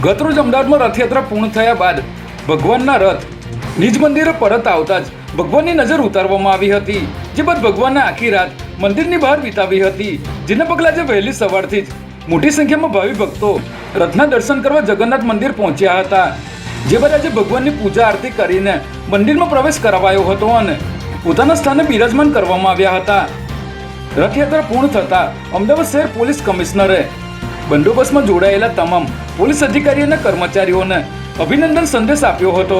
ગતરોજ અમદાવાદમાં રથયાત્રા પૂર્ણ થયા બાદ ભગવાનના રથ નિજ મંદિરે પરત આવતા જ ભગવાનની નજર ઉતારવામાં આવી હતી, જે બાદ ભગવાને આખી રાત મંદિરની બહાર વિતાવી હતી, જેના પગલે આજે વહેલી સવારથી જ મોટી સંખ્યામાં ભાવિ ભક્તો રથના દર્શન કરવા જગન્નાથ મંદિર પહોંચ્યા હતા, જે બાદ આજે ભગવાનની પૂજા આરતી કરીને મંદિરમાં પ્રવેશ કરાવાયો હતો અને પોતાના સ્થાને બિરાજમાન કરવામાં આવ્યા હતા. રથયાત્રા પૂર્ણ થતા અમદાવાદ શહેર પોલીસ કમિશનરે બંદોબસ્તમાં જોડાયેલા તમામ પોલીસ અધિકારીઓ અને કર્મચારીઓને અભિનંદન સંદેશ આપ્યો હતો.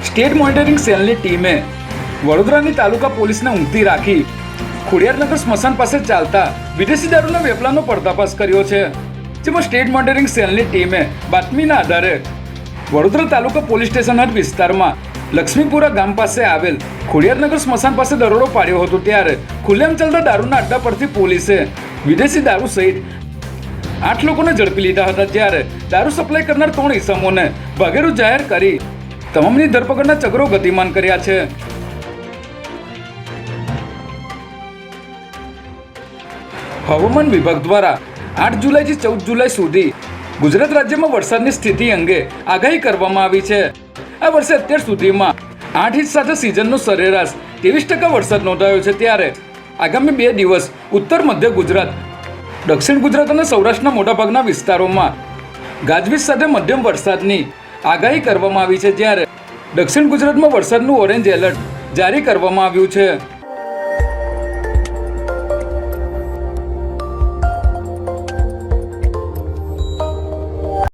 સ્ટેટ મોનિટરિંગ સેલની ટીમે વડોદરાની તાલુકા પોલીસને ઊંઘતી રાખી ખોડિયારનગર સ્મશાન પાસે ચાલતા વિદેશી દારૂના વેપલાનો પર્દાફાશ કર્યો છે, જેમાં સ્ટેટ મોનિટરિંગ સેલની ટીમે બાતમીના આધારે વડોદરા તાલુકા પોલીસ સ્ટેશન હદ વિસ્તારમાં લક્ષ્મીપુરા ગામ પાસે આવેલ ખોડિયારનગર સ્મશાન પાસે દરોડો પાડ્યો હતો, ત્યારે ખુલ્લેઆમ ચાલતા દારૂના અડ્ડા પરથી પોલીસે વિદેશી દારૂ સહિત 8 લોકોને ઝડપી લીધા હતા, જ્યારે દારૂ સપ્લાય કરનાર 3 ઇસમોને ભાગેડુ જાહેર કરી તમામની ધરપકડના ચક્રો ગતિમાન કર્યા છે. હવામાન વિભાગ દ્વારા 8 જુલાઈથી 14 જુલાઈ સુધી ગુજરાત રાજ્યમાં વરસાદની સ્થિતિ અંગે આગાહી કરવામાં આવી છે. આ વર્ષે અત્યાર સુધીમાં 8 ઇંચ સાથે સિઝનનો સરેરાશ 23% વરસાદ નોંધાયો છે, ત્યારે આગામી 2 દિવસ ઉત્તર મધ્ય ગુજરાત, દક્ષિણ ગુજરાત અને સૌરાષ્ટ્રના મોટાભાગના વિસ્તારોમાં ગાજવીજ સાથે મધ્યમ વરસાદની આગાહી કરવામાં આવી છે, જ્યારે દક્ષિણ ગુજરાતમાં વરસાદનું ઓરેન્જ એલર્ટ જારી કરવામાં આવ્યું છે.